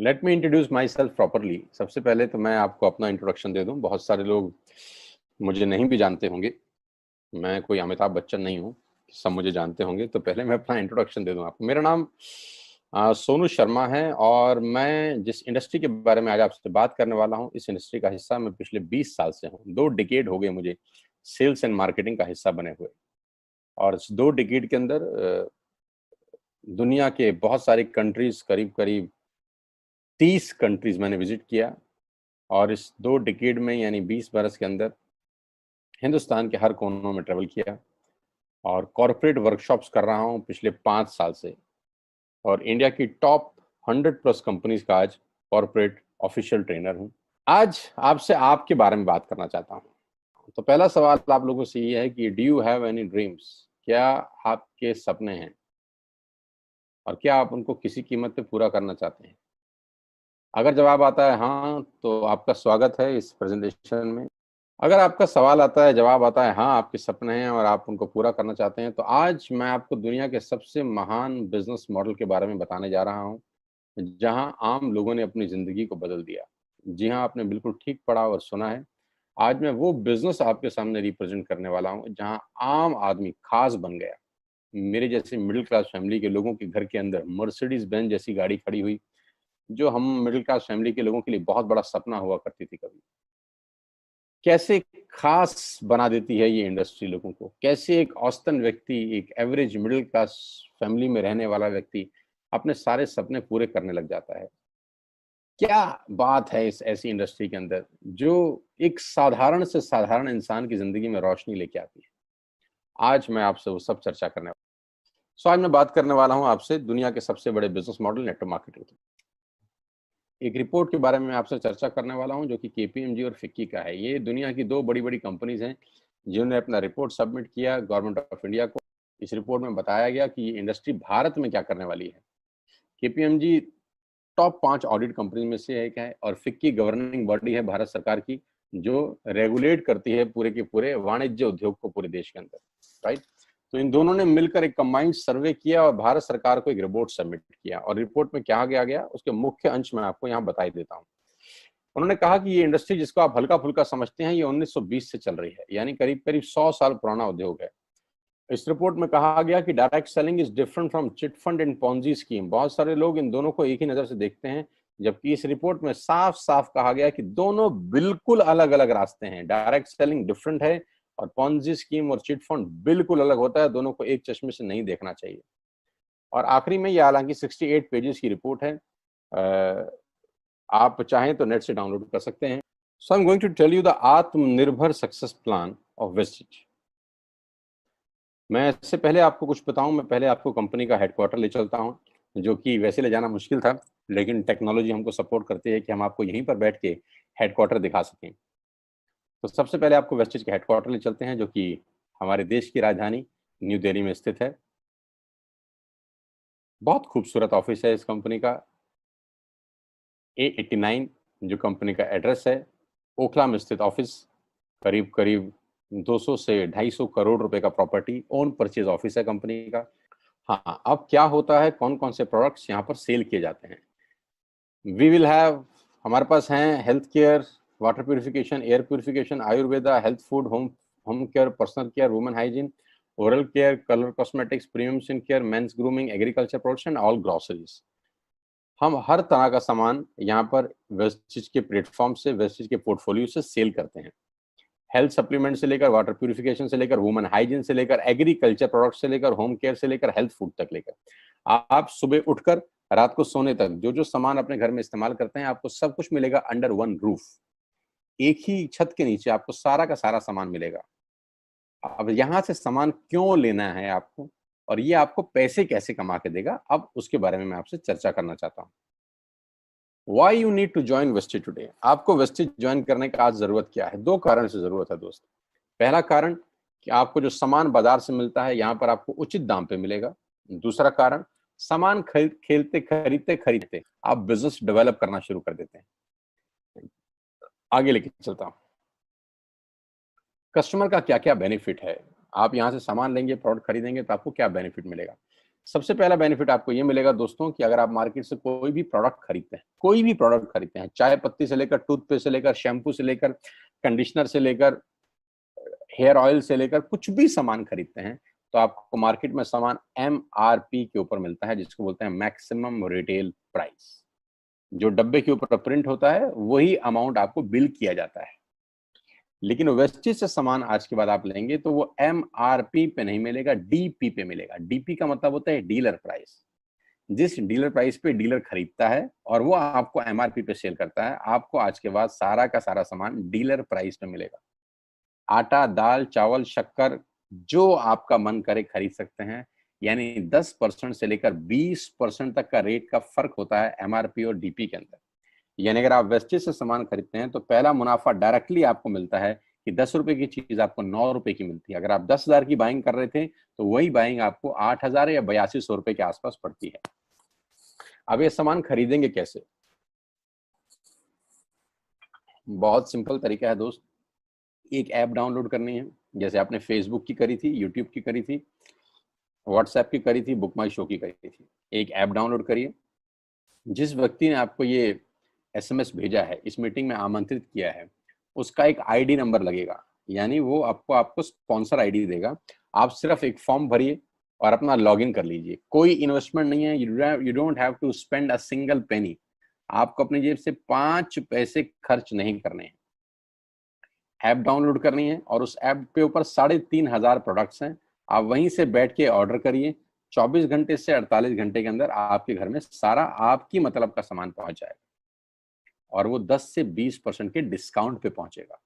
Let me introduce my self properly. सबसे पहले तो मैं आपको अपना इंट्रोडक्शन दे दूं। बहुत सारे लोग मुझे नहीं भी जानते होंगे। मैं कोई अमिताभ बच्चन नहीं हूं, सब मुझे जानते होंगे। तो पहले मैं अपना इंट्रोडक्शन दे दूं आपको। मेरा नाम सोनू शर्मा है और मैं जिस इंडस्ट्री के बारे में आज आपसे बात करने वाला हूं, इस इंडस्ट्री का हिस्सा मैं पिछले 20 साल से हूं। 2 डिकेड हो गए मुझे सेल्स एंड मार्केटिंग का हिस्सा बने हुए। और इस 2 डिकेड के अंदर दुनिया के बहुत सारी कंट्रीज, करीब करीब 30 कंट्रीज मैंने विजिट किया। और इस 2 डिकेड में यानी 20 बरस के अंदर हिंदुस्तान के हर कोनों में ट्रेवल किया और कॉरपोरेट वर्कशॉप्स कर रहा हूं पिछले 5 साल से। और इंडिया की टॉप 100 प्लस कंपनीज का आज कॉरपोरेट ऑफिशियल ट्रेनर हूं। आज आपसे आपके बारे में बात करना चाहता हूं। तो पहला सवाल आप लोगों से ये है कि do you have any dreams? क्या आपके सपने हैं और क्या आप उनको किसी कीमत पे पूरा करना चाहते हैं? अगर जवाब आता है हाँ, तो आपका स्वागत है इस प्रेजेंटेशन में। अगर आपका सवाल आता है, जवाब आता है हाँ, आपके सपने हैं और आप उनको पूरा करना चाहते हैं, तो आज मैं आपको दुनिया के सबसे महान बिजनेस मॉडल के बारे में बताने जा रहा हूं, जहां आम लोगों ने अपनी जिंदगी को बदल दिया। जी हाँ, आपने बिल्कुल ठीक पढ़ा और सुना है। आज मैं वो बिजनेस आपके सामने रिप्रेजेंट करने वाला हूं, जहां आम आदमी खास बन गया। मेरे जैसे मिडिल क्लास फैमिली के लोगों के घर के अंदर मर्सिडीज बेंज जैसी गाड़ी खड़ी हुई, जो हम मिडिल क्लास फैमिली के लोगों के लिए बहुत बड़ा सपना हुआ करती थी कभी। कैसे खास बना देती है ये इंडस्ट्री लोगों को। कैसे एक औसतन व्यक्ति, एक एवरेज मिडिल क्लास फैमिली में रहने वाला व्यक्ति अपने सारे सपने पूरे करने लग जाता है। क्या बात है इस ऐसी इंडस्ट्री के अंदर जो एक साधारण से साधारण इंसान की जिंदगी में रोशनी लेके आती है। आज मैं आपसे वो सब चर्चा करने वाला हूं। आज मैं बात करने वाला हूं आपसे दुनिया के सबसे बड़े बिजनेस मॉडल नेटवर्क मार्केटिंग। एक रिपोर्ट के बारे में आपसे चर्चा करने वाला हूं, जो कि केपीएमजी और फिक्की का है। ये दुनिया की 2 बड़ी-बड़ी कंपनीज हैं जिन्होंने अपना रिपोर्ट सबमिट किया गवर्नमेंट ऑफ इंडिया को। इस रिपोर्ट में बताया गया कि ये इंडस्ट्री भारत में क्या करने वाली है। केपीएमजी टॉप 5 ऑडिट कंपनी में से एक है और फिक्की गवर्निंग बॉडी है भारत सरकार की, जो रेगुलेट करती है पूरे के पूरे वाणिज्य उद्योग को पूरे देश के अंदर, राइट। तो इन दोनों ने मिलकर एक कंबाइंड सर्वे किया और भारत सरकार को एक रिपोर्ट सबमिट किया। और रिपोर्ट में क्या गया उसके मुख्य अंश में आपको यहाँ बताई देता हूँ। उन्होंने कहा कि ये इंडस्ट्री जिसको आप हल्का फुल्का समझते हैं, ये 1920 से चल रही है, यानी करीब करीब 100 साल पुराना उद्योग है। इस रिपोर्ट में कहा गया कि direct selling is different from chit fund and Ponzi scheme. बहुत सारे लोग इन दोनों को एक ही नजर से देखते हैं, जबकि इस रिपोर्ट में साफ साफ कहा गया कि दोनों बिल्कुल अलग अलग रास्ते हैं। डायरेक्ट सेलिंग डिफरेंट है और पॉन्जी स्कीम और चिट फंड बिल्कुल अलग होता है। दोनों को एक चश्मे से नहीं देखना चाहिए। और आखिरी में ये हालांकि 68 पेजेस की रिपोर्ट है, आप चाहें तो नेट से डाउनलोड कर सकते हैं। So I am going to tell you the Aatmanirbhar success plan of Vestige. मैं इससे पहले आपको कुछ बताऊं, मैं पहले आपको कंपनी का हेडक्वार्टर ले चलता हूं, जो कि वैसे ले जाना मुश्किल था, लेकिन टेक्नोलॉजी हमको सपोर्ट करती है कि हम आपको यहीं पर बैठ के हेडक्वार्टर दिखा सकें। तो सबसे पहले आपको वेस्टिज के हेडक्वार्टर ले चलते हैं, जो कि हमारे देश की राजधानी न्यू दिल्ली में स्थित है। बहुत खूबसूरत ऑफिस है इस कंपनी का। A89 जो कंपनी का एड्रेस है, ओखला में स्थित ऑफिस। करीब करीब 200 से 250 करोड़ रुपए का प्रॉपर्टी ओन परचेज ऑफिस है कंपनी का। हाँ, अब क्या होता है, कौन कौन से प्रोडक्ट्स यहाँ पर सेल किए जाते हैं। वी विल हैव, हमारे पास हैं health care, water purification, air purification, Ayurveda, health food, home home care, personal care, women hygiene, oral care, colour cosmetics, premium skin care, mains grooming, agriculture products and all groceries. हम हर तरह का सामान यहाँ पर Vestige के platform से, Vestige के portfolio से सेल करते हैं। हेल्थ सप्लीमेंट से लेकर, वाटर प्यूरिफिकेशन से लेकर, वुमेन हाइजीन से लेकर, एग्रीकल्चर प्रोडक्ट से लेकर, होम केयर से लेकर, हेल्थ फूड तक लेकर, आप सुबह उठकर रात को सोने तक जो जो सामान अपने घर में इस्तेमाल करते हैं, आपको सब कुछ मिलेगा अंडर वन रूफ। एक ही छत के नीचे आपको सारा का सारा सामान मिलेगा। अब यहाँ से सामान क्यों लेना है आपको, और ये आपको पैसे कैसे कमा के देगा, अब उसके बारे में मैं आपसे चर्चा करना चाहता हूँ। Why you need to join Vestige today? आपको वेस्टिज ज्वाइन करने का आज जरूरत क्या है? 2 कारण से जरूरत है दोस्त। पहला कारण कि आपको जो सामान बाजार से मिलता है, यहाँ पर आपको उचित दाम पे मिलेगा। दूसरा कारण, सामान खरीदते खरीदते आप बिजनेस डेवलप करना शुरू कर देते हैं। आगे लेके चलता हूँ। कस्टमर का क्या क्या बेनिफिट है, आप यहाँ से सामान लेंगे, प्रोडक्ट खरीदेंगे तो आपको क्या बेनिफिट मिलेगा। सबसे पहला बेनिफिट आपको ये मिलेगा दोस्तों कि अगर आप मार्केट से कोई भी प्रोडक्ट खरीदते हैं, कोई भी प्रोडक्ट खरीदते हैं, चाय पत्ती से लेकर टूथपेस्ट से लेकर शैम्पू से लेकर कंडीशनर से लेकर हेयर ऑयल से लेकर कुछ भी सामान खरीदते हैं, तो आपको मार्केट में सामान MRP के ऊपर मिलता है, जिसको बोलते हैं मैक्सिमम रिटेल प्राइस। जो डब्बे के ऊपर प्रिंट होता है वही अमाउंट आपको बिल किया जाता है। लेकिन वेस्टेज से सामान आज के बाद आप लेंगे तो वो MRP पे नहीं मिलेगा, DP पे मिलेगा। DP का मतलब होता है डीलर प्राइस। जिस डीलर प्राइस पे डीलर खरीदता है और वो आपको MRP पे सेल करता है, आपको आज के बाद सारा का सारा सामान डीलर प्राइस पे मिलेगा। आटा, दाल, चावल, शक्कर जो आपका मन करे खरीद सकते हैं। यानी 10% से लेकर 20% तक का रेट का फर्क होता है MRP और DP के अंदर। यानी अगर आप वेस्टेज से सामान खरीदते हैं तो पहला मुनाफा डायरेक्टली आपको मिलता है कि 10 रुपए की चीज आपको 9 रुपए की मिलती है। अगर आप 10,000 की बाइंग कर रहे थे तो वही बाइंग आपको 8,000 या 8200 रुपए के आसपास पड़ती है। अब ये सामान खरीदेंगे कैसे? बहुत सिंपल तरीका है दोस्त। एक ऐप डाउनलोड करनी है, जैसे आपने फेसबुक की करी थी, यूट्यूब की करी थी, व्हाट्सएप की करी थी, बुक माई शो की करी थी। एक ऐप डाउनलोड करिए। जिस व्यक्ति ने आपको ये SMS भेजा है, इस मीटिंग में आमंत्रित किया है, उसका एक ID नंबर लगेगा, यानी वो आपको स्पॉन्सर ID देगा। आप सिर्फ एक फॉर्म भरिए और अपना लॉगिन कर लीजिए। कोई इन्वेस्टमेंट नहीं है, you don't have to spend a single penny. आपको अपनी जेब से 5 पैसे खर्च नहीं करने हैं। ऐप डाउनलोड करनी है और उस ऐप पे ऊपर 3,500 प्रोडक्ट्स हैं। आप वहीं से बैठ के ऑर्डर करिए। 24 घंटे से 48 घंटे के अंदर आपके घर में सारा आपकी मतलब का सामान पहुंच जाएगा और वो 10 से 20% के डिस्काउंट पे पहुंचेगा।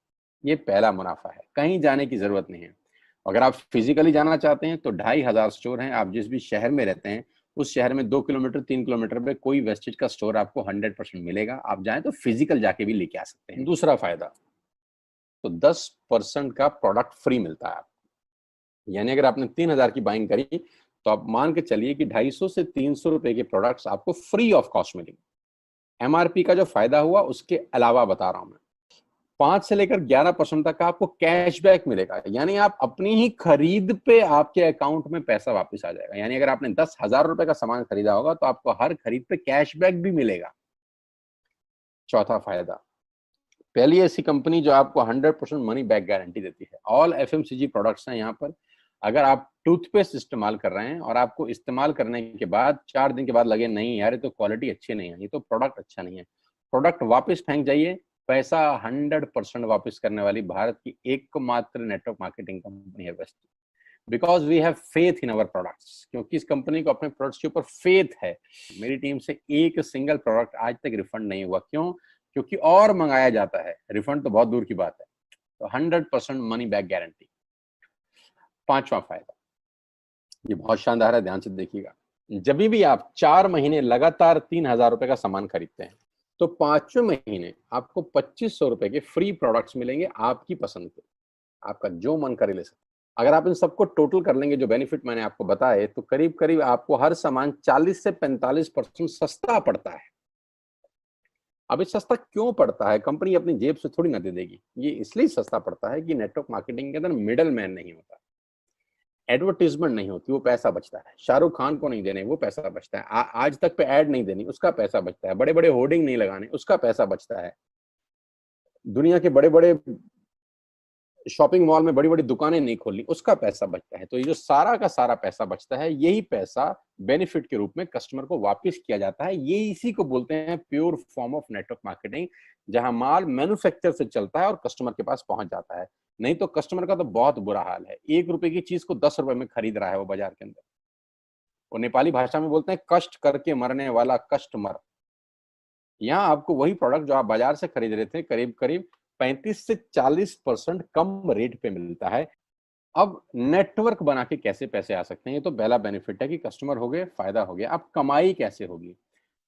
ये पहला मुनाफा है, कहीं जाने की जरूरत नहीं है। अगर आप फिजिकली जाना चाहते हैं तो 2,500 स्टोर हैं। आप जिस भी शहर में रहते हैं उस शहर में 2 किलोमीटर 3 किलोमीटर पे कोई वेस्टेज का स्टोर आपको 100% मिलेगा। आप जाएं तो फिजिकल जाके भी लेके आ सकते हैं। दूसरा फायदा, तो 10% का प्रोडक्ट फ्री मिलता है आपको। यानी अगर आपने 3,000 की बाइंग करी तो आप मान के चलिए कि 250 से 300 रुपए के प्रोडक्ट्स आपको फ्री ऑफ कॉस्ट मिलेंगे। MRP का जो फायदा हुआ उसके अलावा बता रहा हूं मैं, 5 से लेकर 11% तक का आपको कैशबैक मिलेगा। यानी आप अपनी ही खरीद पे आपके अकाउंट में पैसा वापस आ जाएगा। यानी अगर आपने 10,000 रुपए का सामान खरीदा होगा तो आपको हर खरीद पे कैशबैक भी मिलेगा। चौथा फायदा, पहली ऐसी कंपनी जो आपको 100% मनी बैक गारंटी देती है। ऑल FMCG प्रोडक्ट्स हैं यहाँ पर। अगर आप टूथपेस्ट इस्तेमाल कर रहे हैं और आपको इस्तेमाल करने के बाद 4 दिन के बाद लगे नहीं यार ये तो क्वालिटी अच्छी नहीं है, ये तो प्रोडक्ट अच्छा नहीं है, प्रोडक्ट वापस फेंक जाइए। पैसा 100% वापस करने वाली भारत की एकमात्र नेटवर्क मार्केटिंग कंपनी है वेस्ट। Because we have faith in our products, क्योंकि इस कंपनी को अपने प्रोडक्ट्स के ऊपर फेथ है। मेरी टीम से एक सिंगल प्रोडक्ट आज तक रिफंड नहीं हुआ। क्यों? क्योंकि और मंगाया जाता है, रिफंड तो बहुत दूर की बात है। तो 100% मनी बैक गारंटी। पांचवा फायदा, ये बहुत शानदार है, ध्यान से देखिएगा। जब भी आप 4 महीने लगातार 3,000 रुपए का सामान खरीदते हैं तो 5वें महीने आपको 2,500 रुपए के फ्री प्रोडक्ट्स मिलेंगे आपकी पसंद के। आपका जो मन करे ले सकते। अगर आप इन सबको टोटल कर लेंगे जो बेनिफिट मैंने आपको बताए, तो करीब करीब आपको हर सामान 40 से 45% सस्ता पड़ता है। अब ये सस्ता क्यों पड़ता है? कंपनी अपनी जेब से थोड़ी ना दे देगी। ये इसलिए सस्ता पड़ता है कि नेटवर्क मार्केटिंग के अंदर मिडल मैन नहीं होता, एडवर्टीजमेंट नहीं होती, वो पैसा बचता है। शाहरुख खान को नहीं देने, वो पैसा बचता है। आज तक पे ऐड नहीं देनी, उसका पैसा बचता है। बड़े बड़े होर्डिंग नहीं लगाने, उसका पैसा बचता है। दुनिया के बड़े बड़े शॉपिंग मॉल में बड़ी बड़ी दुकानें नहीं खोलनी, उसका पैसा बचता है। तो ये जो सारा का सारा पैसा बचता है, यही पैसा बेनिफिट के रूप में कस्टमर को वापस किया जाता है। ये इसी को बोलते हैं pure form of network marketing, जहां माल मैन्युफैक्चर से चलता है और कस्टमर के पास पहुंच जाता है। नहीं तो कस्टमर का तो बहुत बुरा हाल है। 1 रुपए की चीज को 10 रुपए में खरीद रहा है वो बाजार के अंदर। वो नेपाली भाषा में बोलते हैं कष्ट करके मरने वाला कस्टमर। यहाँ आपको वही प्रोडक्ट जो आप बाजार से खरीद रहे थे करीब करीब 35 से 40% कम रेट पे मिलता है। अब नेटवर्क बना के कैसे पैसे आ सकते हैं? ये तो पहला बेनिफिट है कि कस्टमर हो गए, फायदा हो गया। अब कमाई कैसे होगी?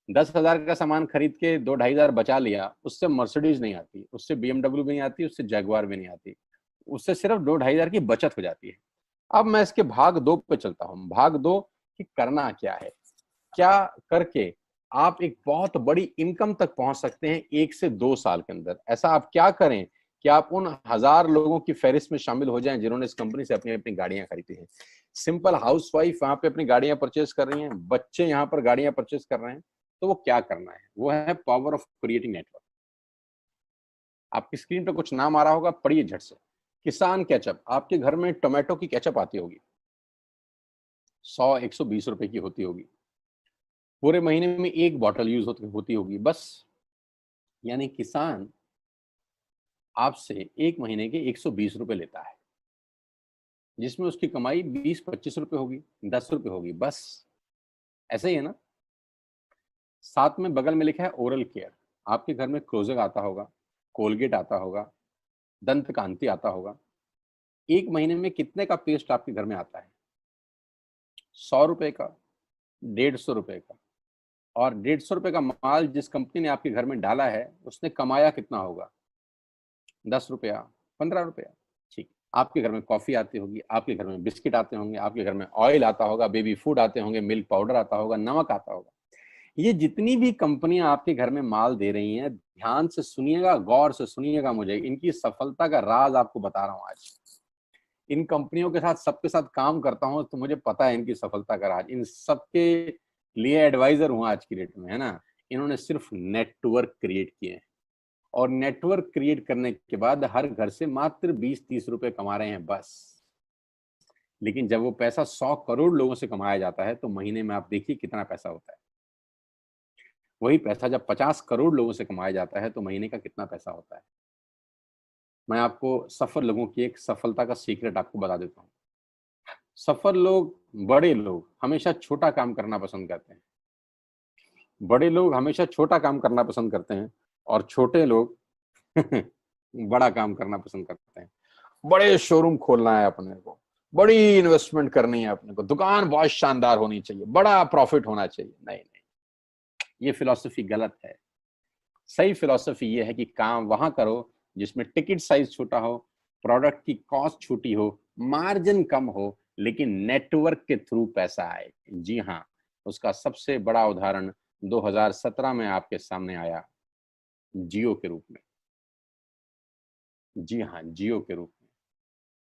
10,000 का सामान खरीद के 2-2,500 बचा लिया, उससे मर्सिडीज नहीं आती, उससे BMW भी नहीं आती, उससे जगुआर भी नहीं आती, उससे सिर्फ 2-2,500 की बचत हो जाती है। अब मैं इसके भाग 2 पे चलता हूँ। भाग 2 कि करना क्या है, क्या करके आप एक बहुत बड़ी इनकम तक पहुंच सकते हैं 1 से 2 साल के अंदर। ऐसा आप क्या करें कि आप उन 1000 लोगों की फहरिस्त में शामिल हो जाएं जिन्होंने इस कंपनी से अपनी अपनी गाड़ियां खरीदी हैं। सिंपल हाउसवाइफ वहां पे अपनी गाड़ियां परचेज कर रही हैं, बच्चे यहाँ पर गाड़ियां परचेज कर रहे हैं, तो वो क्या करना है? वो है पावर ऑफ क्रिएटिंग नेटवर्क। आपकी स्क्रीन पे कुछ नाम आ रहा होगा, पढ़िए झट से। किसान केचप, आपके घर में टोमेटो की केचप आती होगी, 100-120 रुपए की होती होगी, पूरे महीने में एक बॉटल यूज होती होगी बस। यानी किसान आपसे एक महीने के 120 रुपए लेता है, जिसमें उसकी कमाई 20-25 रुपए होगी, 10 रुपए होगी बस। ऐसा ही है ना? साथ में बगल में लिखा है ओरल केयर। आपके घर में क्लोजर आता होगा, कोलगेट आता होगा, दंत कांति आता होगा। एक महीने में कितने का पेस्ट आपके घर में आता है? 100 रुपए का, 150 रुपए का। और 150 रुपए का माल जिस कंपनी ने आपके घर में डाला है, उसने कमाया कितना होगा? 10 रुपया, 15 रुपया। ठीक। आपके घर में कॉफी आती होगी, आपके घर में बिस्किट आते होंगे, आपके घर में ऑयल आता होगा, बेबी फूड आते होंगे, मिल्क पाउडर आता होगा, नमक आता होगा। ये जितनी भी कंपनियां आपके घर में माल दे रही हैं, ध्यान से सुनिएगा, गौर से सुनिएगा, मुझे इनकी सफलता का राज आपको बता रहा हूं आज। इन कंपनियों के साथ, सबके साथ काम करता हूं, तो मुझे पता है इनकी सफलता का राज। इन सबके लिए एडवाइजर हूं आज की डेट में, है ना। इन्होंने सिर्फ नेटवर्क क्रिएट किए हैं, और नेटवर्क क्रिएट करने के बाद हर घर से मात्र 20-30 रुपए कमा रहे हैं बस। लेकिन जब वो पैसा 100 करोड़ लोगों से कमाया जाता है, तो महीने में आप देखिए कितना पैसा होता है। वही पैसा जब 50 करोड़ लोगों से कमाया जाता है, तो महीने का कितना पैसा होता है। मैं आपको सफल लोगों की एक सफलता का सीक्रेट आपको बता देता हूँ। सफल लोग, बड़े लोग हमेशा छोटा काम करना पसंद करते हैं। बड़े लोग हमेशा छोटा काम करना पसंद करते हैं, और छोटे लोग बड़ा काम करना पसंद करते हैं। बड़े शोरूम खोलना है अपने को, बड़ी इन्वेस्टमेंट करनी है अपने को, दुकान बहुत शानदार होनी चाहिए, बड़ा प्रॉफिट होना चाहिए। नहीं नहीं, ये फिलॉसफी गलत है। सही फिलॉसफी ये है कि काम वहां करो जिसमें टिकट साइज छोटा हो, प्रोडक्ट की कॉस्ट छोटी हो, मार्जिन कम हो, लेकिन नेटवर्क के थ्रू पैसा आए। जी हाँ, उसका सबसे बड़ा उदाहरण 2017 में आपके सामने आया, जियो के रूप में। जी हाँ, जियो के रूप में,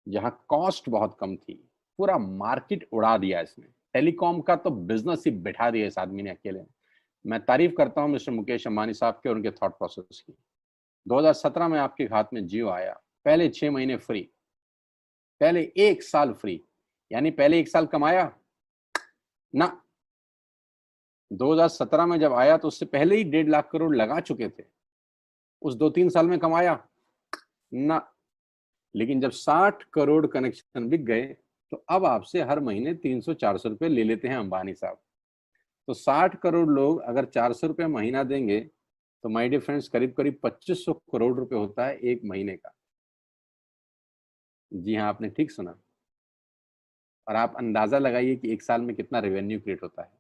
जहां कॉस्ट बहुत कम थी, पूरा मार्केट उड़ा दिया इसने। टेलीकॉम का तो बिजनेस ही बिठा दिया इस आदमी ने अकेले। मैं तारीफ करता हूं मिस्टर मुकेश अंबानी साहब के और उनके थॉट प्रोसेस की। 2017 में आपके हाथ में जियो आया, पहले 6 महीने फ्री, पहले 1 साल फ्री। यानी पहले 1 साल कमाया ना। 2017 में जब आया तो उससे पहले ही 1.5 लाख करोड़ लगा चुके थे। उस 2-3 साल में कमाया ना। लेकिन जब 60 करोड़ कनेक्शन बिक गए, तो अब आपसे हर महीने 300-400 रुपए ले लेते हैं अंबानी साहब। तो 60 करोड़ लोग अगर 400 रुपए महीना देंगे, तो माय डियर फ्रेंड्स, करीब करीब 2500 करोड़ रुपए होता है एक महीने का। जी हाँ, आपने ठीक सुना। और आप अंदाजा लगाइए कि 1 साल में कितना रेवेन्यू क्रिएट होता है।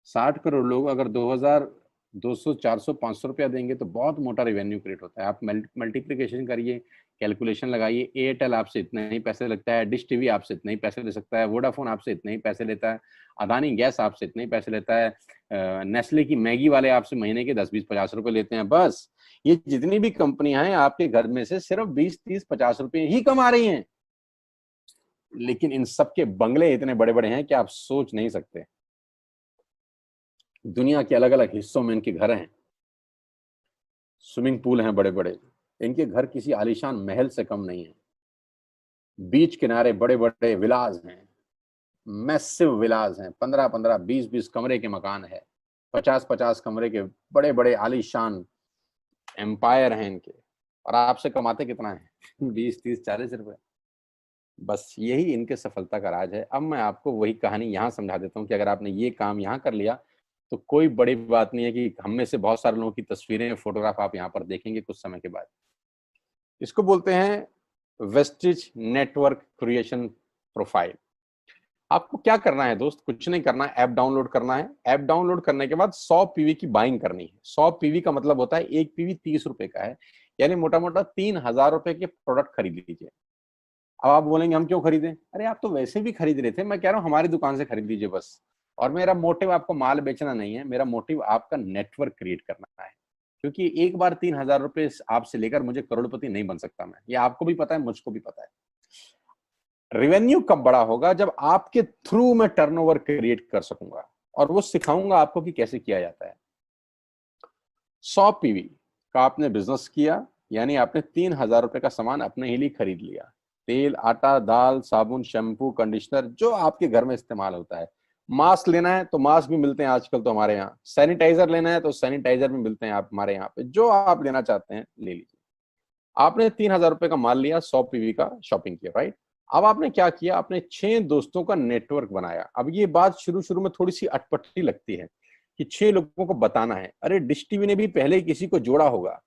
60 करोड़ लोग अगर 2000, 200, 400, 500 रुपया देंगे, तो बहुत मोटा रेवेन्यू क्रिएट होता है। आप मल्टीप्लिकेशन करिए, कैलकुलेशन लगाइए। एयरटेल आपसे इतने ही पैसे लगता है, डिश टीवी आपसे इतने ही पैसे ले सकता है, वोडाफोन आपसे इतने ही पैसे लेता है, अदानी गैस आपसे इतने ही पैसे लेता है, नेस्ले की मैगी वाले आपसे महीने के 10-20-50 रुपए लेते हैं बस। ये जितनी भी कंपनियां हैं, आपके घर में से सिर्फ 20-30-50 रुपए ही कमा रही हैं। लेकिन इन सबके बंगले इतने बड़े बड़े हैं कि आप सोच नहीं सकते। दुनिया के अलग अलग हिस्सों में इनके घर हैं, स्विमिंग पूल हैं बड़े बड़े। इनके घर किसी आलीशान महल से कम नहीं है। बीच किनारे बड़े बड़े विलाज हैं, मैसिव विलाज हैं, 15-15, 20-20 कमरे के मकान है, 50-50 कमरे के बड़े बड़े आलीशान एम्पायर हैं इनके। और आपसे कमाते कितना है? 20-30-40 रुपए। बस यही इनके सफलता का राज है। अब मैं आपको वही कहानी यहाँ समझा देता हूँ कि अगर आपने ये काम यहाँ कर लिया, तो कोई बड़ी बात नहीं है कि हम में से बहुत सारे लोगों की तस्वीरें, फोटोग्राफ आप यहाँ पर देखेंगे कुछ समय के बाद। इसको बोलते हैं वेस्टिज नेटवर्क क्रिएशन प्रोफाइल। आपको क्या करना है दोस्त? कुछ नहीं करना है, ऐप डाउनलोड करना है। ऐप डाउनलोड करने के बाद 100 पीवी की बाइंग करनी है। 100 पीवी का मतलब होता है एक पीवी 30 रुपए का है, यानी मोटा मोटा 3000 रुपए के प्रोडक्ट खरीद लीजिए। अब आप बोलेंगे हम क्यों खरीदें? अरे आप तो वैसे भी खरीद रहे थे, मैं कह रहा हूँ हमारी दुकान से खरीद लीजिए बस। और मेरा मोटिव आपको माल बेचना नहीं है, मेरा मोटिव आपका नेटवर्क क्रिएट करना है। क्योंकि एक बार 3,000 रुपए आपसे लेकर मुझे करोड़पति नहीं बन सकता मैं, ये आपको भी पता है, मुझको भी पता है। रेवेन्यू कब बड़ा होगा? जब आपके थ्रू मैं टर्नओवर क्रिएट कर सकूंगा और वो सिखाऊंगा आपको कि कैसे किया जाता है। 100 पीवी का आपने बिजनेस किया, यानी आपने 3,000 रुपए का सामान अपने ही लिए खरीद लिया। तेल, आटा, दाल, साबुन, शैम्पू, कंडीशनर, जो आपके घर में इस्तेमाल होता है। मास्क लेना है तो मास्क भी मिलते हैं आजकल तो हमारे यहाँ। सैनिटाइजर लेना है तो सैनिटाइजर भी मिलते हैं आप हमारे यहाँ पे। जो आप लेना चाहते हैं ले लीजिए। आपने 3,000 रुपए का माल लिया, 100 पीवी का शॉपिंग किया, राइट? अब आपने क्या किया? आपने 6 दोस्तों का नेटवर्क बनाया। अब ये बात शुरू शुरू में थोड़ी सी अटपटी लगती है कि 6 लोगों को बताना है। अरे डिश टीवी ने भी पहले किसी को जोड़ा होगा,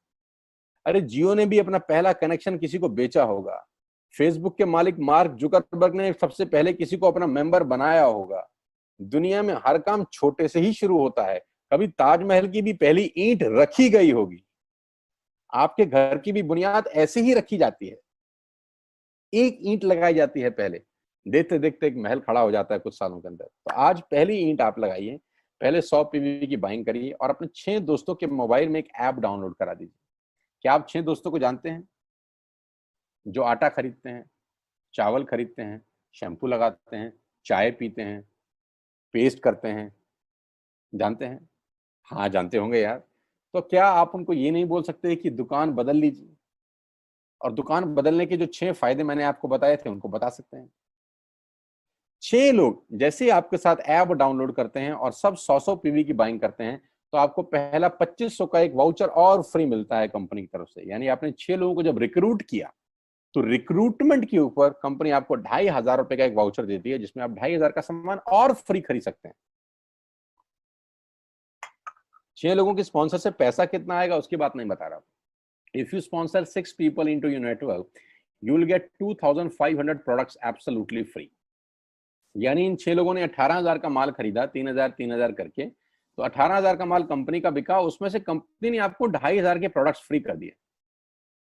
अरे जियो ने भी अपना पहला कनेक्शन किसी को बेचा होगा, फेसबुक के मालिक मार्क जुकरबर्ग ने सबसे पहले किसी को अपना मेंबर बनाया होगा। दुनिया में हर काम छोटे से ही शुरू होता है। कभी ताजमहल की भी पहली ईंट रखी गई होगी। आपके घर की भी बुनियाद ऐसे ही रखी जाती है। एक ईंट लगाई जाती है पहले, देखते देखते एक महल खड़ा हो जाता है कुछ सालों के अंदर। तो आज पहली ईंट आप लगाइए, पहले 100 पीवी की बाइंग करिए और अपने 6 दोस्तों के मोबाइल में एक ऐप डाउनलोड करा दीजिए। क्या आप 6 दोस्तों को जानते हैं जो आटा खरीदते हैं, चावल खरीदते हैं, शैम्पू लगाते हैं, चाय पीते हैं, पेस्ट करते हैं? जानते हैं? हाँ जानते होंगे यार। तो क्या आप उनको ये नहीं बोल सकते कि दुकान बदल लीजिए? और दुकान बदलने के जो 6 फायदे मैंने आपको बताए थे उनको बता सकते हैं। 6 लोग जैसे ही आपके साथ ऐप डाउनलोड करते हैं और सब 100 पीवी की बाइंग करते हैं, तो आपको पहला 2500 का एक वाउचर और फ्री मिलता है कंपनी की तरफ से। यानी आपने 6 लोगों को जब रिक्रूट किया, तो रिक्रूटमेंट के ऊपर कंपनी आपको 2,500 रुपए का एक वाउचर देती है, जिसमें आप 2,500 का सामान और फ्री खरीद सकते हैं। 6 लोगों की स्पॉन्सर से पैसा कितना आएगा उसकी बात नहीं बता रहा। If you sponsor 6 people into your network, you will get 2,500 products absolutely free. यानी इन 6 लोगों ने 18,000 का माल खरीदा, 3,000 3,000 करके, तो 18,000 का माल कंपनी का बिका, उसमें से कंपनी ने आपको 2,500 के प्रोडक्ट्स फ्री कर दिए।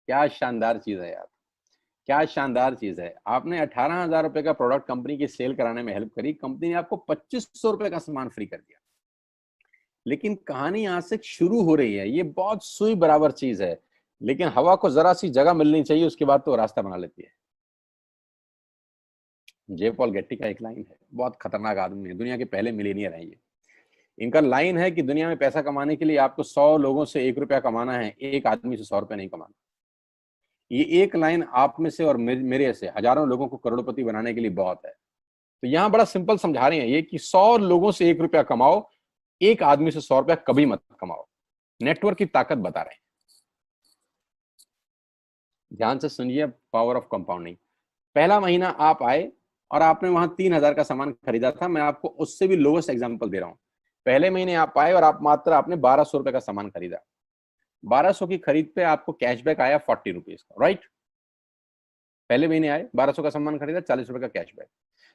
क्या शानदार चीज है यार, क्या शानदार चीज है। आपने 18,000 रुपए का प्रोडक्ट कंपनी की सेल कराने में हेल्प करी, कंपनी ने आपको 2,500 रुपए का सामान फ्री कर दिया। लेकिन कहानी यहां से शुरू हो रही है। ये बहुत सुई बराबर चीज है, लेकिन हवा को जरा सी जगह मिलनी चाहिए, उसके बाद तो रास्ता बना लेती है। जे पॉल गेट्टी का एक लाइन है, बहुत खतरनाक आदमी है, दुनिया के पहले मिलीनियर है ये। इनका लाइन है कि दुनिया में पैसा कमाने के लिए आपको 100 लोगों से 1 रुपया कमाना है, एक आदमी से 100 रुपया नहीं कमाना। ये एक लाइन आप में से और मेरे से हजारों लोगों को करोड़पति बनाने के लिए बहुत है। तो यहां बड़ा सिंपल समझा रहे हैं ये कि 100 लोगों से 1 रुपया कमाओ, एक आदमी से 100 रुपया कभी मत कमाओ। नेटवर्क की ताकत बता रहे हैं। ध्यान से सुनिए, पावर ऑफ कंपाउंडिंग। पहला महीना आप आए और आपने वहां 3,000 का सामान खरीदा था। मैं आपको उससे भी लोवेस्ट एग्जांपल दे रहा हूं। पहले महीने आप आए और आपने 1,200 रुपए का सामान खरीदा। 1,200 की खरीद पे आपको कैशबैक आया 40 रुपीज का, राइट? पहले महीने आए, 1,200 का सामान खरीदा, 40 रुपए का कैशबैक।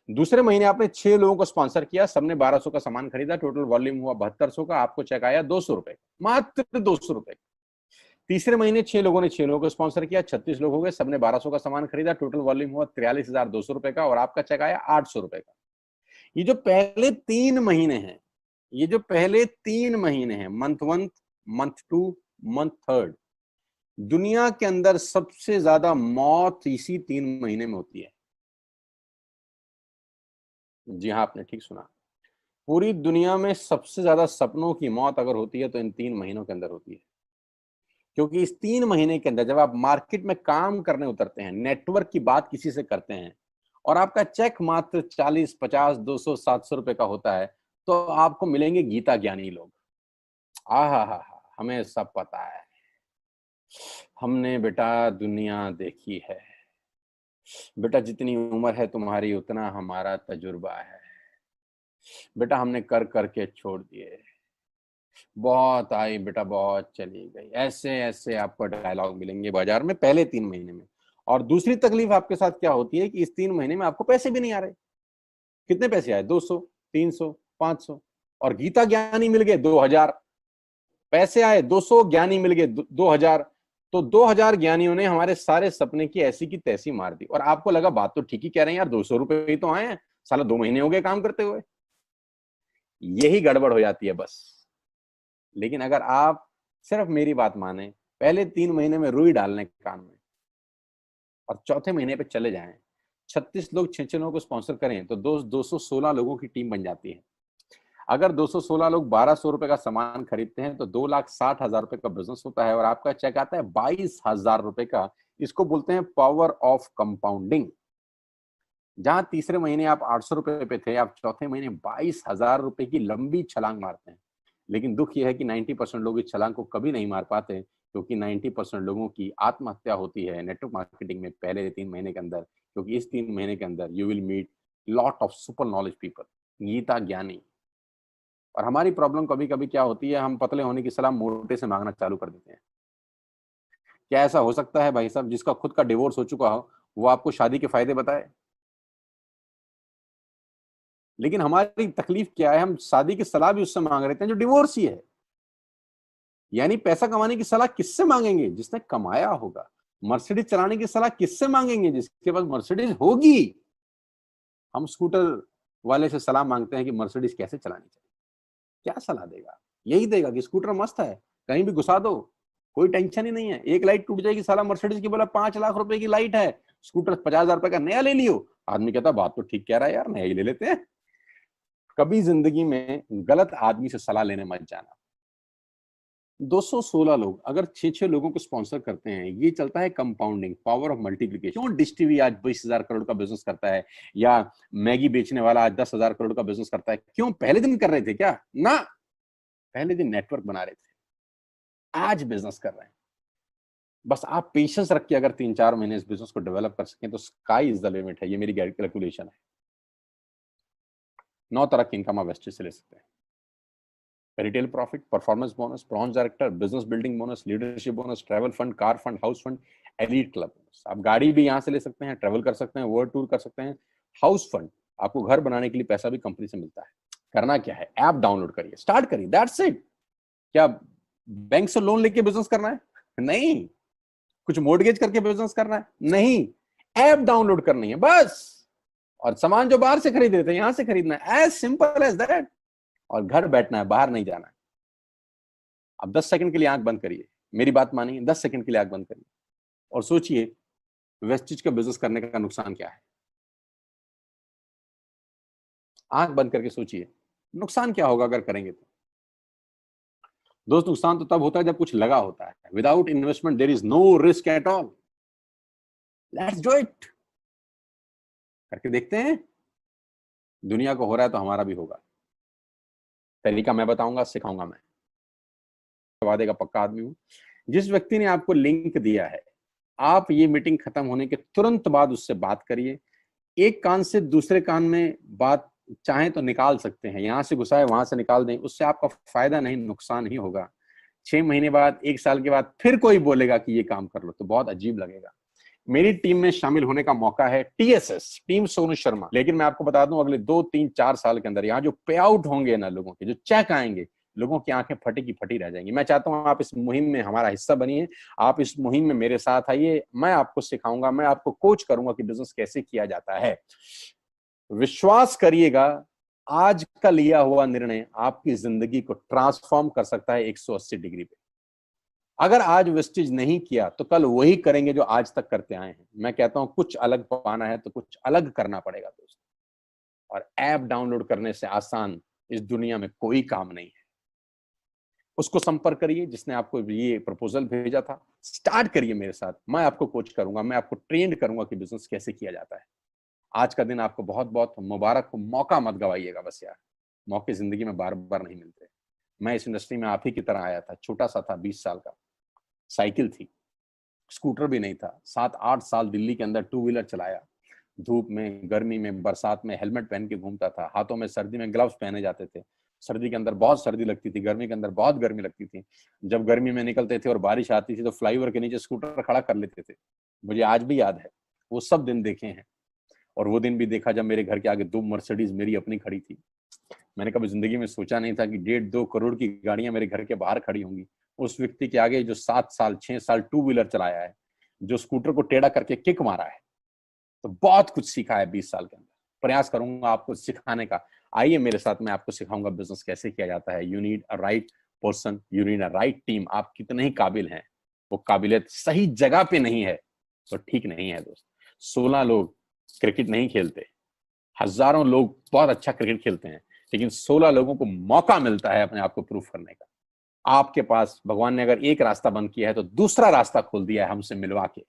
दूसरे महीने आपने 6 लोगों को स्पॉन्सर किया, सबने 1,200 का सामान खरीदा, टोटल वॉल्यूम हुआ 7,200 का, आपको चेक आया 200 रुपए, मात्र 200 रुपए। तीसरे महीने 6 लोगों ने 6 लोगों को स्पॉन्सर किया, 36 लोग हो गए, सबने 1,200 का सामान खरीदा, टोटल वॉल्यूम हुआ 43,200 रुपए का, और आपका चेक आया 800 रुपए का। ये जो पहले 3 महीने हैं, ये जो पहले 3 महीने हैं, मंथ 1, मंथ 2, मंथ 3, दुनिया के अंदर सबसे ज्यादा मौत इसी 3 महीने में होती है। जी हाँ, आपने ठीक सुना। पूरी दुनिया में सबसे ज्यादा सपनों की मौत अगर होती है तो इन 3 महीनों के अंदर होती है। क्योंकि इस 3 महीने के अंदर जब आप मार्केट में काम करने उतरते हैं, नेटवर्क की बात किसी से करते हैं और आपका चेक मात्र 40, 50, 200, 700 रुपए का होता है, तो आपको मिलेंगे गीता ज्ञानी लोग। आहा, हमें सब पता है, हमने बेटा दुनिया देखी है, बेटा जितनी उम्र है तुम्हारी उतना हमारा तजुर्बा है, बेटा हमने कर करके छोड़ दिए, बहुत आई बेटा बहुत चली गई। ऐसे ऐसे आपको डायलॉग मिलेंगे बाजार में पहले 3 महीने में। और दूसरी तकलीफ आपके साथ क्या होती है कि इस 3 महीने में आपको पैसे भी नहीं आ रहे। कितने पैसे आए? 200, 300, 500, और गीता ज्ञानी मिल गए 2,000। पैसे आए 200, ज्ञानी मिल गए 2,000। तो 2,000 ज्ञानियों ने हमारे सारे सपने की ऐसी की तैसी मार दी। और आपको लगा बात तो ठीक ही कह रहे हैं यार, 200 रुपए ही तो आए हैं, साला 2 महीने हो गए काम करते हुए। यही गड़बड़ हो जाती है बस। लेकिन अगर आप सिर्फ मेरी बात माने, पहले 3 महीने में रुई डालने कान में और चौथे महीने पे चले जाएं। 36 लोग 6-6 लोगों को स्पॉन्सर करें तो 216 लोगों की टीम बन जाती है। अगर 216 लोग 1200 रुपए का सामान खरीदते हैं तो 2,60,000 रुपए का बिजनेस होता है और आपका चेक आता है 22,000 रुपए का। इसको बोलते हैं पावर ऑफ कंपाउंडिंग। जहां तीसरे महीने आप 800 रुपए पे थे, आप चौथे महीने 22,000 रुपए की लंबी छलांग मारते हैं। लेकिन दुख यह है कि 90% लोग इस छलांग को कभी नहीं मार पाते, क्योंकि 90% लोगों की आत्महत्या होती है नेटवर्क मार्केटिंग में पहले 3 महीने के अंदर। क्योंकि इस 3 महीने के अंदर you will meet lot of super knowledge people, Gita ज्ञानी। और हमारी प्रॉब्लम कभी कभी क्या होती है, हम पतले होने की सलाह मोटे से मांगना चालू कर देते हैं। क्या ऐसा हो सकता है भाई साहब, जिसका खुद का डिवोर्स हो चुका हो वो आपको शादी के फायदे बताए? लेकिन हमारी तकलीफ क्या है, हम शादी की सलाह भी उससे मांग रहे हैं जो डिवोर्स ही है। यानी पैसा कमाने की सलाह किससे मांगेंगे? जिसने कमाया होगा। मर्सिडीज चलाने की सलाह किससे मांगेंगे? जिसके पास मर्सिडीज होगी। हम स्कूटर वाले से सलाह मांगते हैं कि मर्सिडीज कैसे चलानी चाहिए। क्या सलाह देगा? यही देगा कि स्कूटर मस्त है, कहीं भी घुसा दो, कोई टेंशन ही नहीं है। एक लाइट टूट जाएगी, साला मर्सिडीज की बोला 5 लाख रुपए की लाइट है, स्कूटर 50,000 रुपए का नया ले लियो। आदमी कहता बात तो ठीक कह रहा है यार, नया ही ले लेते हैं। कभी जिंदगी में गलत आदमी से सलाह लेने मत जाना। 216 लोग अगर 6-6 लोगों को स्पॉन्सर करते हैं, ये चलता है कंपाउंडिंग, पावर ऑफ मल्टीप्लिकेशन। क्यों डिश टीवी आज 20,000 करोड़ का बिजनेस करता है, या मैगी बेचने वाला आज 10,000 करोड़ का बिजनेस करता है? क्यों? पहले दिन कर रहे थे क्या? ना, पहले दिन नेटवर्क बना रहे थे, आज बिजनेस कर रहे हैं। बस आप पेशेंस रख के अगर 3-4 महीने इस बिजनेस को डेवलप कर सकें तो स्काई इज द लिमिट है। ये मेरी कैलकुलेशन है। 9 तरह की इनकम आप वेस्टेज से ले सकते हैं। Retail profit, performance bonus, bronze director, business building bonus, leadership bonus, travel fund, car fund, house fund, elite club bonus. आप गाड़ी भी यहाँ से ले सकते हैं, ट्रैवल कर सकते हैं, वर्ल्ड टूर कर सकते हैं। हाउस फंड, आपको घर बनाने के लिए पैसा भी कंपनी से मिलता है। करना क्या है, ऐप डाउनलोड करिए, स्टार्ट करिए, दैट्स इट। क्या बैंक से लोन लेके बिजनेस करना है? नहीं। कुछ मोर्टगेज करके बिजनेस करना है? नहीं। ऐप डाउनलोड करनी है बस। और सामान जो बाहर से खरीद रहे थे यहां से खरीदना है, एज सिंपल एज दैट। और घर बैठना है, बाहर नहीं जाना है। अब 10 सेकंड के लिए आंख बंद करिए, मेरी बात मानिए, 10 सेकंड के लिए आंख बंद करिए और सोचिए वेस्टिज का बिजनेस करने का नुकसान क्या है। आंख बंद करके सोचिए नुकसान क्या होगा अगर करेंगे तो। दोस्त, नुकसान तो तब होता है जब कुछ लगा होता है। Without investment there is no risk at all. Let's do it. करके देखते हैं। दुनिया को हो रहा है तो हमारा भी होगा। तरीका मैं बताऊंगा, सिखाऊंगा मैं। वादे का पक्का आदमी हूं। जिस व्यक्ति ने आपको लिंक दिया है, आप ये मीटिंग खत्म होने के तुरंत बाद उससे बात करिए। एक कान से दूसरे कान में बात चाहें तो निकाल सकते हैं, यहां से घुसाए वहां से निकाल दें, उससे आपका फायदा नहीं नुकसान ही होगा। 6 महीने बाद, 1 साल के बाद फिर कोई बोलेगा कि ये काम कर लो तो बहुत अजीब लगेगा। मेरी टीम में शामिल होने का मौका है, टीएसएस, टीम सोनू शर्मा। लेकिन मैं आपको बता दूं, अगले 2-3-4 साल के अंदर यहाँ जो पे आउट होंगे ना लोगों के, जो चेक आएंगे, लोगों की आंखें फटी की फटी रह जाएंगी। मैं चाहता हूं आप इस मुहिम में हमारा हिस्सा बनिए, आप इस मुहिम में मेरे साथ आइए। मैं आपको सिखाऊंगा, मैं आपको कोच करूंगा कि बिजनेस कैसे किया जाता है। विश्वास करिएगा, आज का लिया हुआ निर्णय आपकी जिंदगी को ट्रांसफॉर्म कर सकता है 180 डिग्री पे। अगर आज वेस्टेज नहीं किया तो कल वही करेंगे जो आज तक करते आए हैं। मैं कहता हूं कुछ अलग पाना है तो कुछ अलग करना पड़ेगा दोस्त। और ऐप डाउनलोड करने से आसान इस दुनिया में कोई काम नहीं है। उसको संपर्क करिए जिसने आपको ये प्रपोजल भेजा था। स्टार्ट करिए मेरे साथ, मैं आपको कोच करूंगा, मैं आपको ट्रेन करूंगा कि बिजनेस कैसे किया जाता है। आज का दिन आपको बहुत बहुत मुबारक हो। मौका मत गवाइएगा बस यार, मौके जिंदगी में बार बार नहीं मिलते। मैं इस इंडस्ट्री में आप ही की तरह आया था, छोटा सा था, 20 साल का, साइकिल थी, स्कूटर भी नहीं था। 7-8 साल दिल्ली के अंदर टू व्हीलर चलाया, धूप में, गर्मी में, बरसात में हेलमेट पहन के घूमता था। हाथों में सर्दी में ग्लव्स पहने जाते थे। सर्दी के अंदर बहुत सर्दी लगती थी, गर्मी के अंदर बहुत गर्मी लगती थी। जब गर्मी में निकलते थे और बारिश आती थी तो फ्लाईओवर के नीचे स्कूटर खड़ा कर लेते थे। मुझे आज भी याद है, वो सब दिन देखे हैं। और वो दिन भी देखा जब मेरे घर के आगे 2 मर्सिडीज मेरी अपनी खड़ी थी। मैंने कभी जिंदगी में सोचा नहीं था कि 1.5-2 करोड़ की गाड़ियां मेरे घर के बाहर खड़ी होंगी। उस व्यक्ति के आगे जो 7 साल 6 साल टू व्हीलर चलाया है, जो स्कूटर को टेढ़ा करके किक मारा है, तो बहुत कुछ सीखा है 20 साल के अंदर। प्रयास करूंगा आपको सिखाने का। आइए मेरे साथ, मैं आपको सिखाऊंगा बिजनेस कैसे किया जाता है। You need a right person, you need a right team. आप कितने ही काबिल हैं, वो काबिलियत सही जगह पे नहीं है तो ठीक नहीं है दोस्त। 16 लोग क्रिकेट नहीं खेलते, हजारों लोग बहुत अच्छा क्रिकेट खेलते हैं, लेकिन 16 लोगों को मौका मिलता है अपने आप को प्रूफ करने का। आपके पास भगवान ने अगर एक रास्ता बंद किया है तो दूसरा रास्ता खोल दिया है हमसे मिलवा के।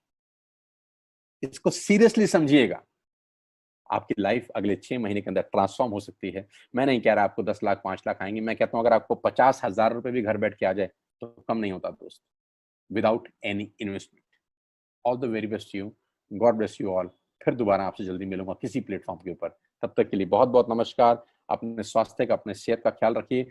इसको सीरियसली समझिएगा। आपकी लाइफ अगले 6 महीने के अंदर ट्रांसफॉर्म हो सकती है। मैं नहीं कह रहा आपको 10 लाख 5 लाख आएंगे, मैं कहता हूं अगर आपको 50,000 रुपए भी घर बैठ के आ जाए तो कम नहीं होता दोस्त, without any investment. All the very best you, God bless you all. फिर दोबारा आपसे जल्दी मिलूंगा किसी प्लेटफॉर्म के ऊपर। तब तक के लिए बहुत बहुत नमस्कार। अपने स्वास्थ्य का, अपने सेहत का ख्याल रखिए।